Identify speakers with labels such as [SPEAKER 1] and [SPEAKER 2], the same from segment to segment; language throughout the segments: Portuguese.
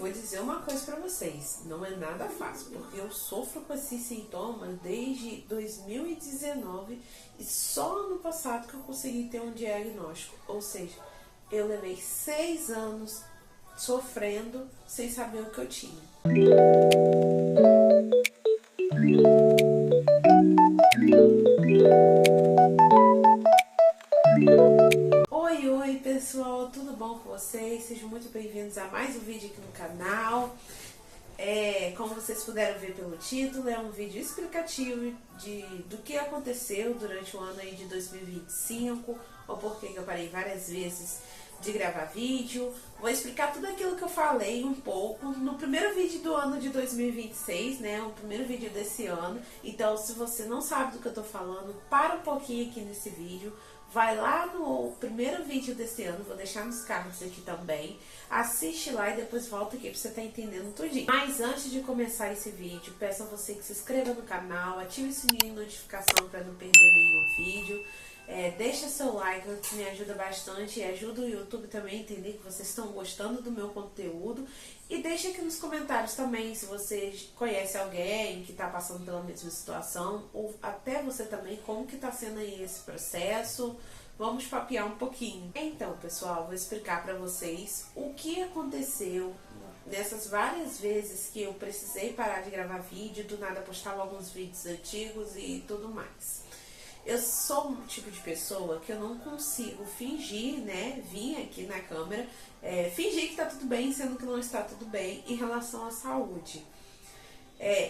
[SPEAKER 1] vou dizer uma coisa pra vocês, não é nada fácil, porque eu sofro com esses sintomas desde 2019 e só ano passado que eu consegui ter um diagnóstico, ou seja, eu levei 6 anos sofrendo sem saber o que eu tinha. Oi pessoal, tudo bom com vocês? Sejam muito bem-vindos a mais um vídeo aqui no canal. Como vocês puderam ver pelo título, é um vídeo explicativo do que aconteceu durante o ano aí de 2025, ou por que eu parei várias vezes de gravar vídeo. Vou explicar tudo aquilo que eu falei um pouco no primeiro vídeo do ano de 2026, né? O primeiro vídeo desse ano. Então, se você não sabe do que eu tô falando, para um pouquinho aqui nesse vídeo. Vai lá no primeiro vídeo desse ano, vou deixar nos cards aqui também. Assiste lá e depois volta aqui pra você estar entendendo tudinho. Mas antes de começar esse vídeo, peço a você que se inscreva no canal, ative o sininho de notificação para não perder nenhum vídeo. Deixa seu like, que me ajuda bastante e ajuda o YouTube também a entender que vocês estão gostando do meu conteúdo. E deixa aqui nos comentários também se você conhece alguém que está passando pela mesma situação, ou até você também, como que está sendo aí esse processo. Vamos papear um pouquinho. Então, pessoal, vou explicar para vocês o que aconteceu nessas várias vezes que eu precisei parar de gravar vídeo, do nada postava alguns vídeos antigos e tudo mais. Eu sou um tipo de pessoa que eu não consigo fingir, né, vir aqui na câmera, fingir que tá tudo bem, sendo que não está tudo bem em relação à saúde.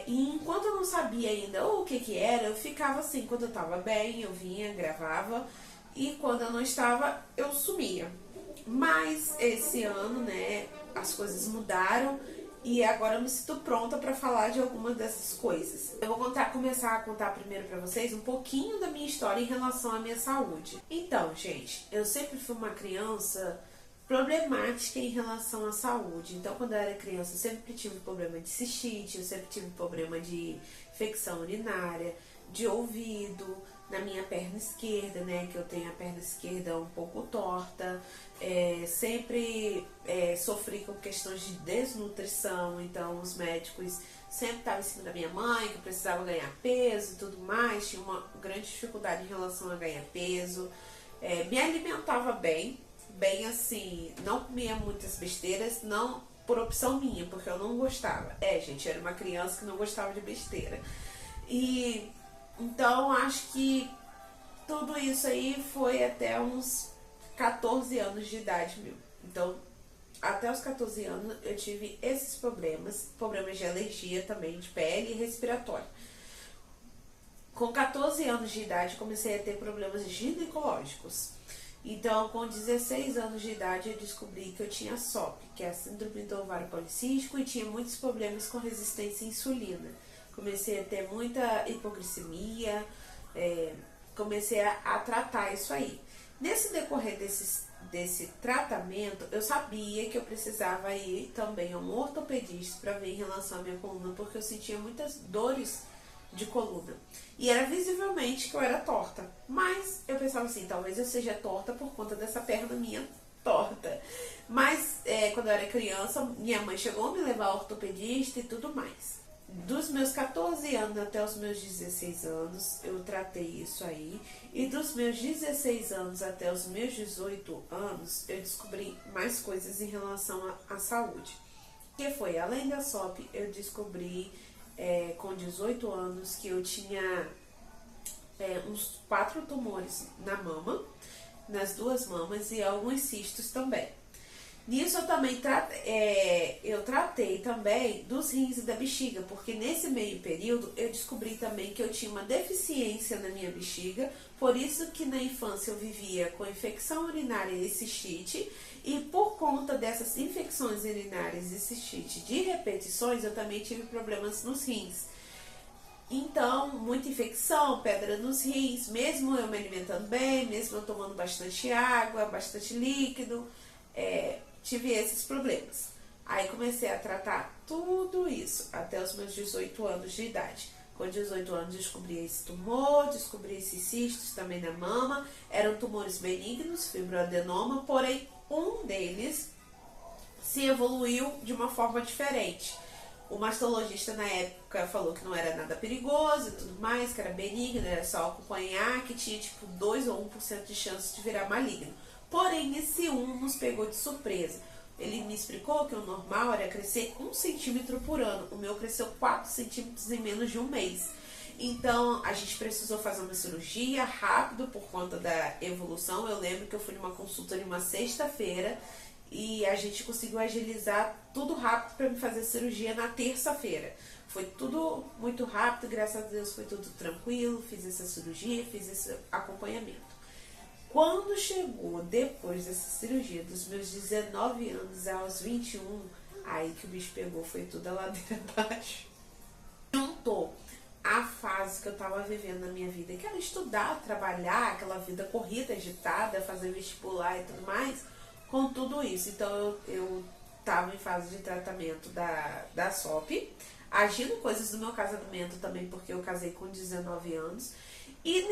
[SPEAKER 1] E enquanto eu não sabia ainda o que era, eu ficava assim, quando eu tava bem, eu vinha, gravava, e quando eu não estava, eu sumia. Mas esse ano, né, as coisas mudaram. E agora eu me sinto pronta para falar de algumas dessas coisas. Eu vou começar a contar primeiro para vocês um pouquinho da minha história em relação à minha saúde. Então, gente, eu sempre fui uma criança problemática em relação à saúde. Então, quando eu era criança, eu sempre tive problema de cistite, eu sempre tive problema de infecção urinária, de ouvido, na minha perna esquerda, né, que eu tenho a perna esquerda um pouco torta, sempre sofri com questões de desnutrição, então os médicos sempre estavam em cima da minha mãe, que eu precisava ganhar peso e tudo mais, tinha uma grande dificuldade em relação a ganhar peso, me alimentava bem assim, não comia muitas besteiras, não por opção minha, porque eu não gostava, gente, eu era uma criança que não gostava de besteira, e então, acho que tudo isso aí foi até uns 14 anos de idade meu. Então, até os 14 anos eu tive esses problemas de alergia também, de pele e respiratório. Com 14 anos de idade, comecei a ter problemas ginecológicos. Então, com 16 anos de idade, eu descobri que eu tinha SOP, que é a síndrome do ovário policístico, e tinha muitos problemas com resistência à insulina. Comecei a ter muita hipoglicemia, comecei a tratar isso aí. Nesse decorrer desse tratamento, eu sabia que eu precisava ir também a um ortopedista para ver em relação à minha coluna, porque eu sentia muitas dores de coluna. E era visivelmente que eu era torta. Mas eu pensava assim, talvez eu seja torta por conta dessa perna minha torta. Mas quando eu era criança, minha mãe chegou a me levar ao ortopedista e tudo mais. Dos meus 14 anos até os meus 16 anos, eu tratei isso aí. E dos meus 16 anos até os meus 18 anos, eu descobri mais coisas em relação à saúde. Que foi, além da SOP, eu descobri com 18 anos que eu tinha uns 4 tumores na mama, nas 2 mamas e alguns cistos também. Nisso eu também tratei também dos rins e da bexiga, porque nesse meio período eu descobri também que eu tinha uma deficiência na minha bexiga, por isso que na infância eu vivia com infecção urinária e cistite, e por conta dessas infecções urinárias e cistite de repetições, eu também tive problemas nos rins. Então, muita infecção, pedra nos rins, mesmo eu me alimentando bem, mesmo eu tomando bastante água, bastante líquido, tive esses problemas. Aí comecei a tratar tudo isso até os meus 18 anos de idade. Com 18 anos descobri esse tumor, descobri esses cistos também na mama. Eram tumores benignos, fibroadenoma, porém um deles se evoluiu de uma forma diferente. O mastologista na época falou que não era nada perigoso e tudo mais, que era benigno, era só acompanhar, que tinha tipo 2 ou 1% de chance de virar maligno. Porém, esse 1 nos pegou de surpresa. Ele me explicou que o normal era crescer 1 centímetro por ano. O meu cresceu 4 centímetros em menos de um mês. Então, a gente precisou fazer uma cirurgia rápido por conta da evolução. Eu lembro que eu fui numa consulta numa sexta-feira e a gente conseguiu agilizar tudo rápido para me fazer cirurgia na terça-feira. Foi tudo muito rápido, graças a Deus foi tudo tranquilo. Fiz essa cirurgia, fiz esse acompanhamento. Quando chegou depois dessa cirurgia, dos meus 19 anos aos 21, aí que o bicho pegou, foi tudo a ladeira abaixo. Juntou a fase que eu tava vivendo na minha vida, que era estudar, trabalhar, aquela vida corrida, agitada, fazer vestibular e tudo mais, com tudo isso. Então eu tava em fase de tratamento da SOP, agindo coisas do meu casamento também, porque eu casei com 19 anos. E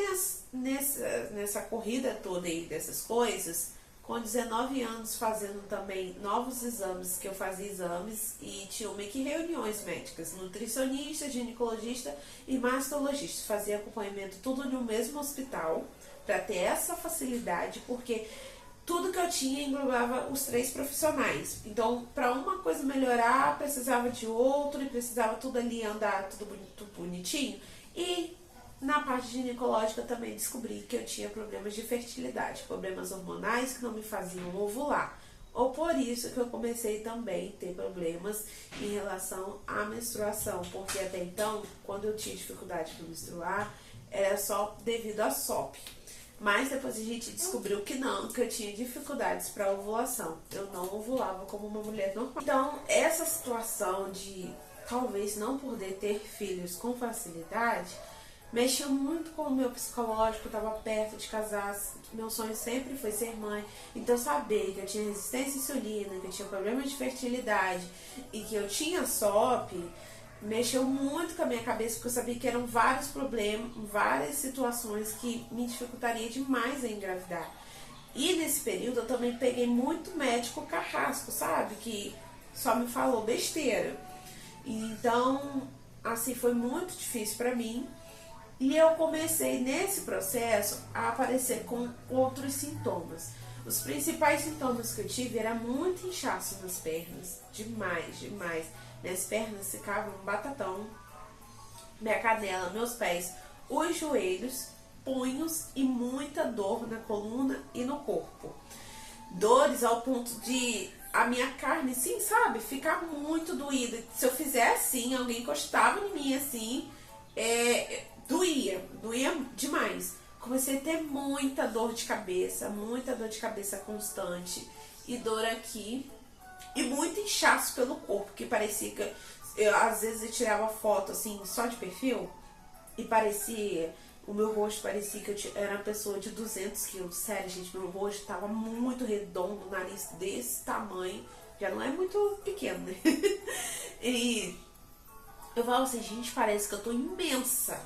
[SPEAKER 1] nessa corrida toda aí dessas coisas, com 19 anos fazendo também novos exames, que eu fazia exames e tinha meio que reuniões médicas, nutricionista, ginecologista e mastologista. Fazia acompanhamento tudo no mesmo hospital para ter essa facilidade, porque tudo que eu tinha englobava os 3 profissionais. Então, para uma coisa melhorar, precisava de outro e precisava tudo ali andar tudo bonitinho. E na parte ginecológica também descobri que eu tinha problemas de fertilidade, problemas hormonais que não me faziam ovular. Ou por isso que eu comecei também a ter problemas em relação à menstruação, porque até então, quando eu tinha dificuldade para menstruar, era só devido à SOP. Mas depois a gente descobriu que não, que eu tinha dificuldades para ovulação. Eu não ovulava como uma mulher normal. Então, essa situação de talvez não poder ter filhos com facilidade mexeu muito com o meu psicológico. Eu estava perto de casar, meu sonho sempre foi ser mãe. Então saber que eu tinha resistência à insulina, que eu tinha problemas de fertilidade e que eu tinha SOP, mexeu muito com a minha cabeça, porque eu sabia que eram vários problemas, várias situações que me dificultaria demais a engravidar. E nesse período eu também peguei muito médico carrasco, sabe? Que só me falou besteira. Então, assim, foi muito difícil pra mim. E eu comecei nesse processo a aparecer com outros sintomas. Os principais sintomas que eu tive era muito inchaço nas pernas, demais, demais. Minhas pernas ficavam um batatão, minha canela, meus pés, os joelhos, punhos e muita dor na coluna e no corpo. Dores ao ponto de a minha carne, sim, sabe, ficar muito doída. Se eu fizer assim, alguém encostava em mim assim, doía demais. Comecei a ter muita dor de cabeça constante e dor aqui e muito inchaço pelo corpo, que parecia que eu às vezes eu tirava foto assim só de perfil e parecia, o meu rosto parecia que eu era uma pessoa de 200 quilos. Sério, gente, meu rosto tava muito redondo, o nariz desse tamanho, já não é muito pequeno, né? E eu falava assim, gente, parece que eu tô imensa.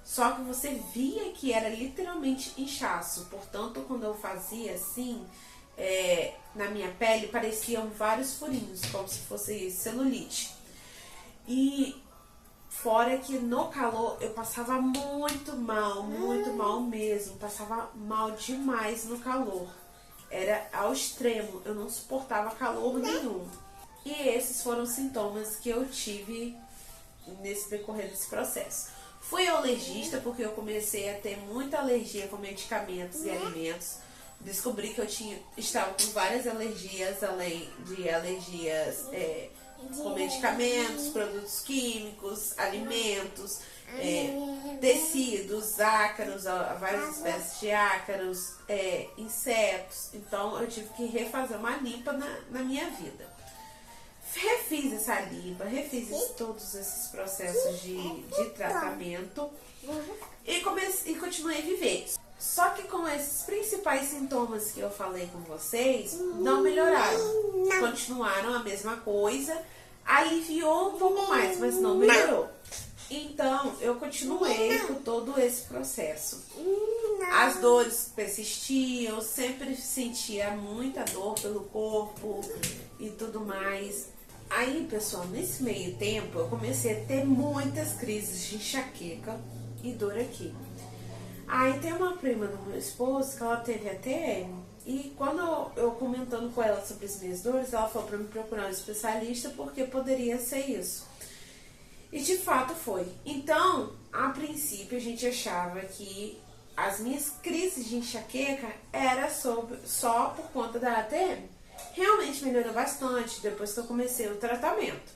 [SPEAKER 1] Só que você via que era literalmente inchaço. Portanto, quando eu fazia assim, na minha pele pareciam vários furinhos, como se fosse celulite. E fora que no calor eu passava muito mal mesmo. Passava mal demais no calor. Era ao extremo, eu não suportava calor nenhum. E esses foram os sintomas que eu tive nesse decorrer desse processo. Fui alergista porque eu comecei a ter muita alergia com medicamentos e alimentos. Descobri que eu estava com várias alergias, além de alergias com medicamentos, produtos químicos, alimentos, tecidos, ácaros, várias espécies de ácaros, insetos. Então eu tive que refazer uma limpa na minha vida. Refiz essa limpa, todos esses processos de tratamento e continuei a viver. Só que com esses principais sintomas que eu falei com vocês, não melhoraram. Continuaram a mesma coisa, aliviou um pouco mais, mas não melhorou. Então, eu continuei com todo esse processo. As dores persistiam, eu sempre sentia muita dor pelo corpo e tudo mais. Aí, pessoal, nesse meio tempo, eu comecei a ter muitas crises de enxaqueca e dor aqui. Aí tem uma prima do meu esposo que ela teve ATM. E quando eu comentando com ela sobre as minhas dores, ela falou para me procurar um especialista porque poderia ser isso. E de fato foi. Então, a princípio, a gente achava que as minhas crises de enxaqueca era só por conta da ATM. Realmente melhorou bastante depois que eu comecei o tratamento.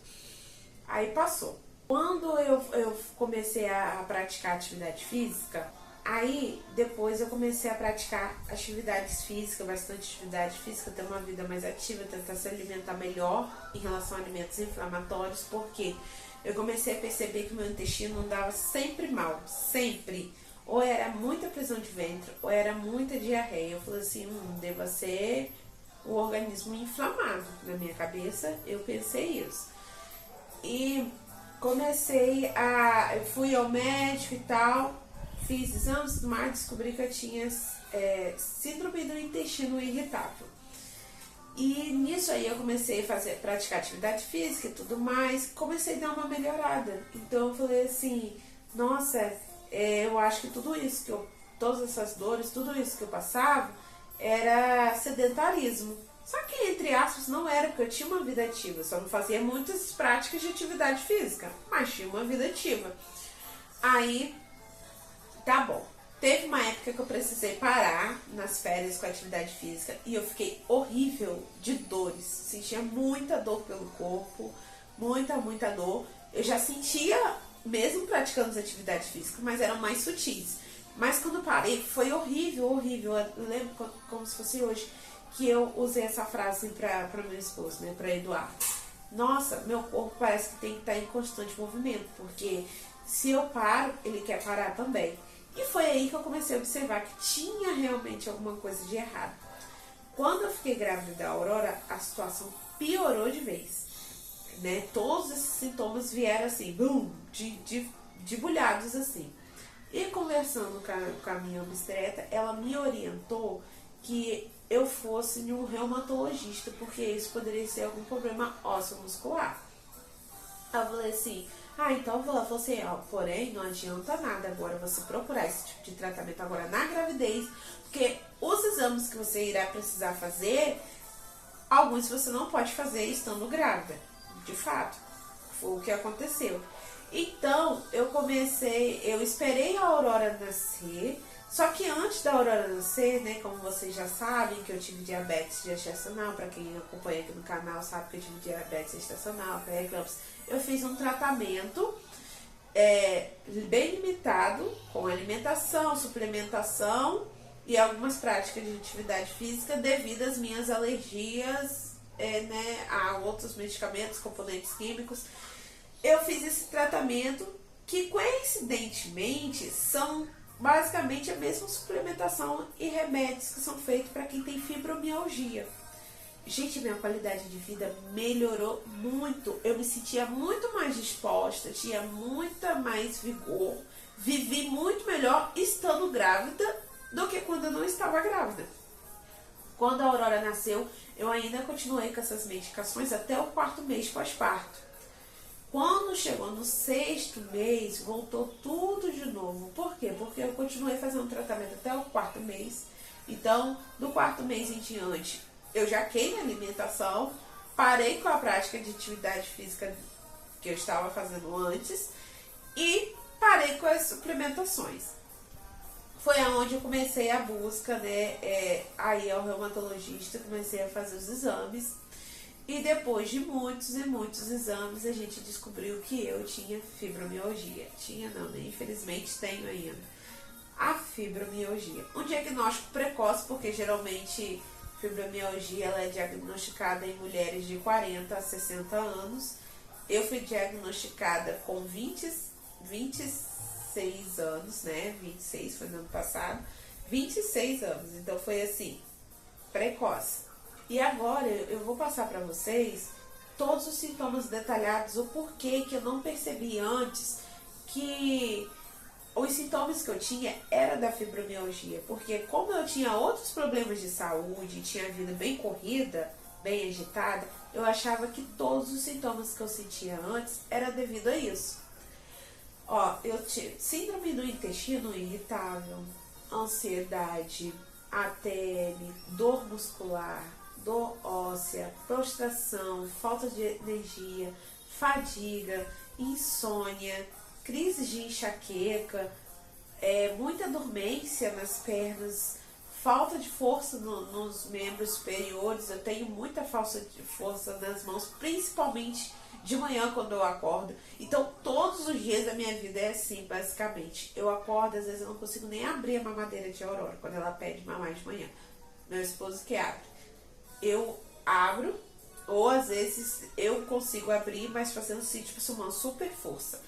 [SPEAKER 1] Aí passou. Quando eu comecei a praticar atividade física, aí depois eu comecei a praticar atividades físicas, bastante atividade física, ter uma vida mais ativa, tentar se alimentar melhor em relação a alimentos inflamatórios, porque eu comecei a perceber que meu intestino andava sempre mal, sempre. Ou era muita prisão de ventre, ou era muita diarreia. Eu falei assim, deva ser o organismo inflamado. Na minha cabeça, eu pensei isso. E eu fui ao médico e tal, fiz exames, mas descobri que eu tinha síndrome do intestino irritável. E nisso aí eu comecei a praticar atividade física e tudo mais, comecei a dar uma melhorada. Então eu falei assim, nossa, eu acho que todas essas dores, tudo isso que eu passava, era sedentarismo. Só que, entre aspas, não era, porque eu tinha uma vida ativa, só não fazia muitas práticas de atividade física, mas tinha uma vida ativa. Aí, tá bom. Teve uma época que eu precisei parar nas férias com a atividade física e eu fiquei horrível de dores. Sentia muita dor pelo corpo, muita dor. Eu já sentia, mesmo praticando as atividades físicas, mas eram mais sutis. Mas quando parei, foi horrível. Eu lembro como se fosse hoje que eu usei essa frase para meu esposo, né, para Eduardo. Nossa, meu corpo parece que tem que estar em constante movimento, porque se eu paro, ele quer parar também. E foi aí que eu comecei a observar que tinha realmente alguma coisa de errado. Quando eu fiquei grávida da Aurora, a situação piorou de vez, né? Todos esses sintomas vieram assim, debulhados assim. E conversando com a minha obstetra, ela me orientou que eu fosse em um reumatologista, porque isso poderia ser algum problema ósseo muscular. Eu falei assim, então ela falou assim, porém não adianta nada agora você procurar esse tipo de tratamento agora na gravidez, porque os exames que você irá precisar fazer, alguns você não pode fazer estando grávida. De fato, foi o que aconteceu. Então, eu esperei a Aurora nascer, só que antes da Aurora nascer, né, como vocês já sabem, que eu tive diabetes gestacional, para quem acompanha aqui no canal sabe que eu tive diabetes gestacional, pré-eclâmpsia, eu fiz um tratamento bem limitado, com alimentação, suplementação e algumas práticas de atividade física devido às minhas alergias, né, a outros medicamentos, componentes químicos. Eu fiz esse tratamento que coincidentemente são basicamente a mesma suplementação e remédios que são feitos para quem tem fibromialgia. Gente, minha qualidade de vida melhorou muito. Eu me sentia muito mais disposta, tinha muito mais vigor, vivi muito melhor estando grávida do que quando eu não estava grávida. Quando a Aurora nasceu, eu ainda continuei com essas medicações até o 4º mês pós-parto. Quando chegou no 6º mês, voltou tudo de novo. Por quê? Porque eu continuei fazendo tratamento até o 4º mês. Então, do 4º mês em diante, eu jaquei minha alimentação, parei com a prática de atividade física que eu estava fazendo antes e parei com as suplementações. Foi aonde eu comecei a busca, né, aí ao reumatologista, comecei a fazer os exames. E depois de muitos e muitos exames, a gente descobriu que eu tinha fibromialgia. Tinha não, né? Infelizmente tenho ainda. A fibromialgia. Um diagnóstico precoce, porque geralmente fibromialgia ela é diagnosticada em mulheres de 40 a 60 anos. Eu fui diagnosticada com 26 anos, né? 26 foi no ano passado. 26 anos, então foi assim, precoce. E agora eu vou passar para vocês todos os sintomas detalhados, o porquê que eu não percebi antes que os sintomas que eu tinha era da fibromialgia, porque como eu tinha outros problemas de saúde, tinha a vida bem corrida, bem agitada, eu achava que todos os sintomas que eu sentia antes era devido a isso. Ó, eu tive síndrome do intestino irritável, ansiedade, ATM, dor muscular, dor óssea, prostração, falta de energia, fadiga, insônia, crises de enxaqueca, muita dormência nas pernas, falta de força nos membros superiores. Eu tenho muita falta de força nas mãos, principalmente de manhã quando eu acordo. Então todos os dias da minha vida é assim, basicamente. Eu acordo, às vezes eu não consigo nem abrir a mamadeira de Aurora quando ela pede mamar de manhã. Meu esposo que abre. Eu abro, ou às vezes eu consigo abrir, mas fazendo assim, tipo, uma super força.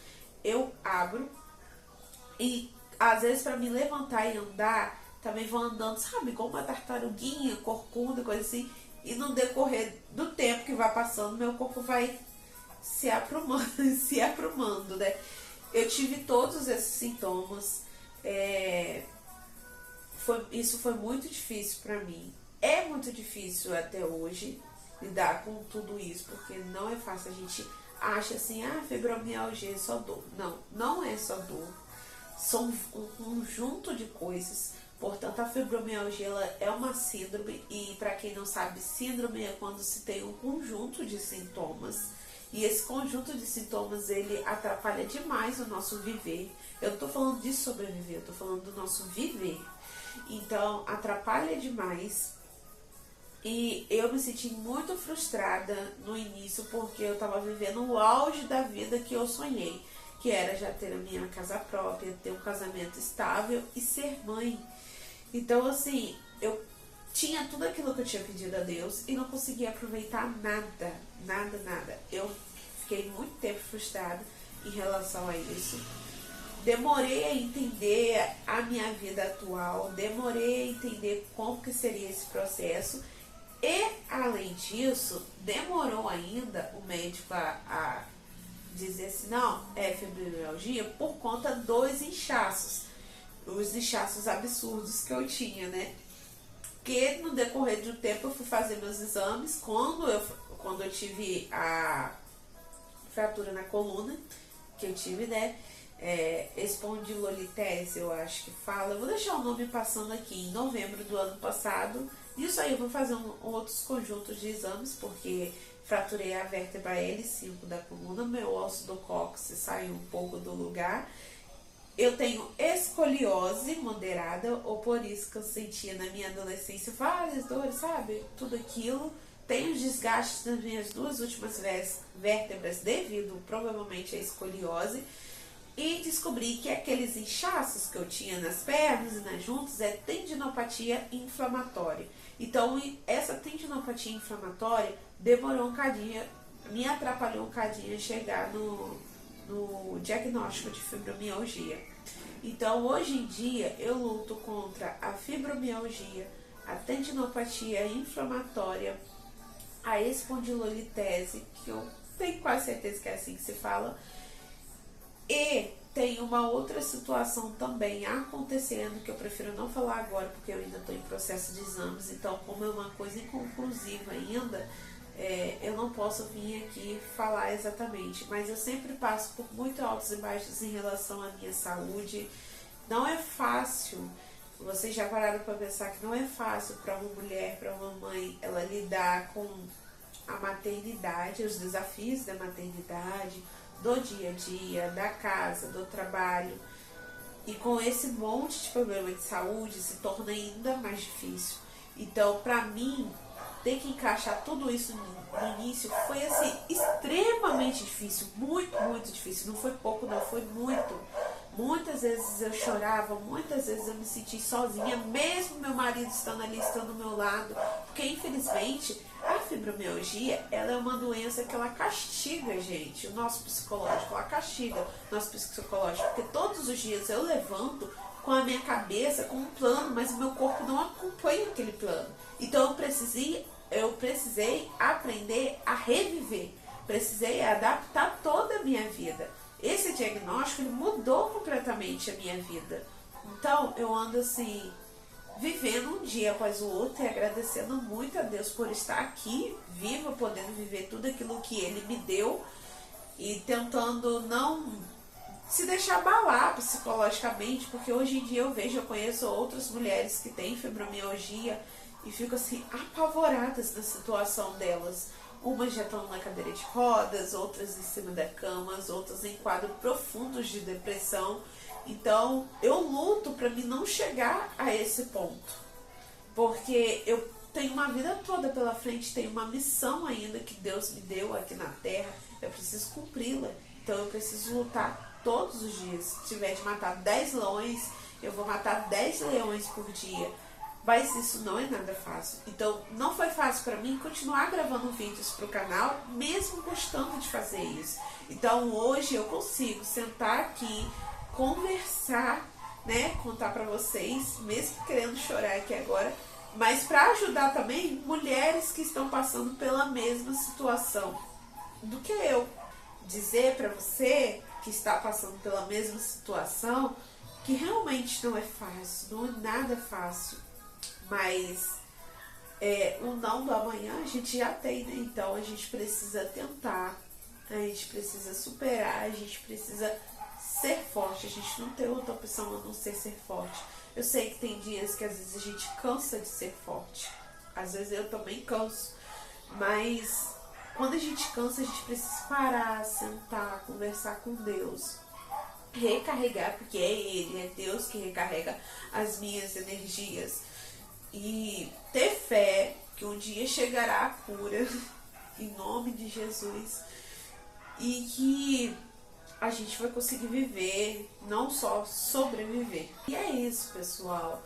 [SPEAKER 1] Eu abro e às vezes para me levantar e andar, também vou andando, sabe, igual uma tartaruguinha, corcunda, coisa assim. E no decorrer do tempo que vai passando, meu corpo vai se aprumando, né? Eu tive todos esses sintomas. Isso foi muito difícil para mim. É muito difícil até hoje lidar com tudo isso, porque não é fácil. A gente acha assim, fibromialgia é só dor. Não, não é só dor. São um conjunto de coisas. Portanto, a fibromialgia ela é uma síndrome, e para quem não sabe, síndrome é quando se tem um conjunto de sintomas. E esse conjunto de sintomas, ele atrapalha demais o nosso viver. Eu não tô falando de sobreviver, eu tô falando do nosso viver. Então, atrapalha demais. E eu me senti muito frustrada no início, porque eu estava vivendo o auge da vida que eu sonhei, que era já ter a minha casa própria, ter um casamento estável e ser mãe. Então, assim, eu tinha tudo aquilo que eu tinha pedido a Deus e não conseguia aproveitar nada, nada, nada. Eu fiquei muito tempo frustrada em relação a isso. Demorei a entender a minha vida atual, demorei a entender como que seria esse processo. E, além disso, demorou ainda o médico a dizer assim, não, é fibromialgia por conta dos inchaços. Os inchaços absurdos que eu tinha, né? Que no decorrer do tempo eu fui fazer meus exames. Quando eu tive a fratura na coluna, que eu tive, né? Espondilolitese, eu acho que fala. Eu vou deixar o nome passando aqui. Em novembro do ano passado. Isso aí eu vou fazer outros conjuntos de exames, porque fraturei a vértebra L5 da coluna, meu osso do cóccix saiu um pouco do lugar. Eu tenho escoliose moderada, ou por isso que eu sentia na minha adolescência várias dores, sabe? Tudo aquilo. Tenho desgastes nas minhas duas últimas vértebras devido provavelmente à escoliose. E descobri que aqueles inchaços que eu tinha nas pernas e nas juntas é tendinopatia inflamatória. Então, essa tendinopatia inflamatória demorou um cadinho, me atrapalhou um cadinho a chegar no diagnóstico de fibromialgia. Então, hoje em dia, eu luto contra a fibromialgia, a tendinopatia inflamatória, a espondilolitese, que eu tenho quase certeza que é assim que se fala. E tem uma outra situação também acontecendo, que eu prefiro não falar agora, porque eu ainda estou em processo de exames. Então, como é uma coisa inconclusiva ainda, eu não posso vir aqui falar exatamente. Mas eu sempre passo por muito altos e baixos em relação à minha saúde. Não é fácil. Vocês já pararam para pensar que não é fácil para uma mulher, para uma mãe, ela lidar com a maternidade, os desafios da maternidade, do dia a dia, da casa, do trabalho. E com esse monte de problema de saúde se torna ainda mais difícil. Então, pra mim, ter que encaixar tudo isso no início foi assim, extremamente difícil, muito, muito difícil. Não foi pouco, não, foi muito. Muitas vezes eu chorava, muitas vezes eu me senti sozinha, mesmo meu marido estando ali, estando do meu lado, porque infelizmente a fibromialgia, ela é uma doença que ela castiga, gente, o nosso psicológico, ela castiga o nosso psicológico, porque todos os dias eu levanto com a minha cabeça, com um plano, mas o meu corpo não acompanha aquele plano. Então eu precisei aprender a reviver, precisei adaptar toda a minha vida. Esse diagnóstico ele mudou durante a minha vida. Então eu ando assim, vivendo um dia após o outro e agradecendo muito a Deus por estar aqui, viva, podendo viver tudo aquilo que Ele me deu e tentando não se deixar abalar psicologicamente, porque hoje em dia eu conheço outras mulheres que têm fibromialgia e fico assim, apavoradas da situação delas. Umas já estão na cadeira de rodas, outras em cima da cama, outras em quadros profundos de depressão. Então, eu luto para mim não chegar a esse ponto. Porque eu tenho uma vida toda pela frente, tenho uma missão ainda que Deus me deu aqui na Terra. Eu preciso cumpri-la. Então, eu preciso lutar todos os dias. Se tiver de matar 10 leões, eu vou matar 10 leões por dia. Mas isso não é nada fácil. Então, não foi fácil para mim continuar gravando vídeos para o canal, mesmo gostando de fazer isso. Então, hoje eu consigo sentar aqui, conversar, né, contar para vocês, mesmo querendo chorar aqui agora, mas para ajudar também mulheres que estão passando pela mesma situação do que eu. Dizer para você que está passando pela mesma situação que realmente não é fácil, não é nada fácil. Mas o não do amanhã a gente já tem, né? Então a gente precisa tentar, a gente precisa superar, a gente precisa ser forte. A gente não tem outra opção a não ser forte. Eu sei que tem dias que às vezes a gente cansa de ser forte. Às vezes eu também canso. Mas quando a gente cansa, a gente precisa parar, sentar, conversar com Deus. Recarregar, porque é Ele, é Deus que recarrega as minhas energias. E ter fé que um dia chegará a cura, em nome de Jesus, e que a gente vai conseguir viver, não só sobreviver. E é isso, pessoal.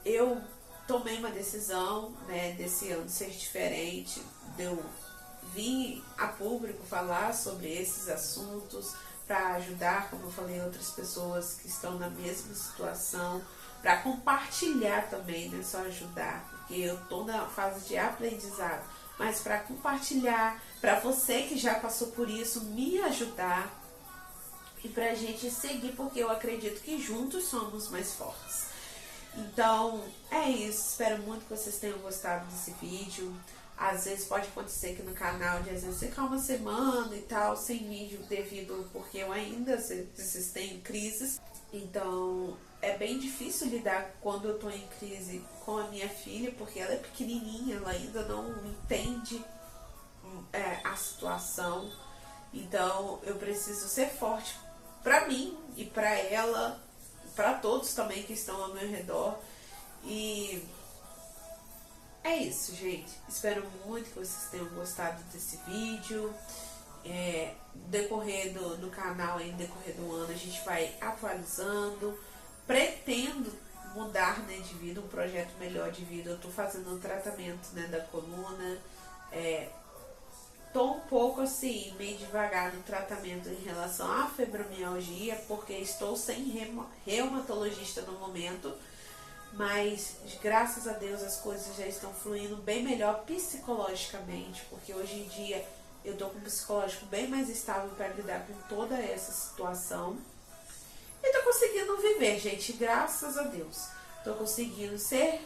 [SPEAKER 1] Eu tomei uma decisão, né, desse ano ser diferente, de eu vir a público falar sobre esses assuntos, para ajudar, como eu falei, outras pessoas que estão na mesma situação, para compartilhar também, não é só ajudar, porque eu estou na fase de aprendizado, mas para compartilhar, para você que já passou por isso, me ajudar e para a gente seguir, porque eu acredito que juntos somos mais fortes. Então, é isso, espero muito que vocês tenham gostado desse vídeo. Às vezes pode acontecer que no canal de às vezes ficar uma semana e tal, sem vídeo, devido porque eu ainda às vezes tenho crises. Então é bem difícil lidar quando eu tô em crise com a minha filha, porque ela é pequenininha, ela ainda não entende a situação. Então eu preciso ser forte pra mim e pra ela, pra todos também que estão ao meu redor. E é isso, gente. Espero muito que vocês tenham gostado desse vídeo. Decorrer do canal, em decorrer do ano, a gente vai atualizando. Pretendo mudar, né, de vida, um projeto melhor de vida. Eu tô fazendo um tratamento, né, da coluna. Tô um pouco assim, meio devagar no tratamento em relação à fibromialgia, porque estou sem reumatologista no momento. Mas graças a Deus as coisas já estão fluindo bem melhor psicologicamente, porque hoje em dia eu tô com um psicológico bem mais estável para lidar com toda essa situação. E tô conseguindo viver, gente, graças a Deus. Tô conseguindo ser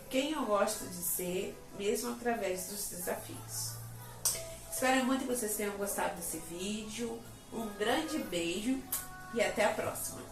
[SPEAKER 1] quem eu gosto de ser, mesmo através dos desafios. Espero muito que vocês tenham gostado desse vídeo. Um grande beijo e até a próxima.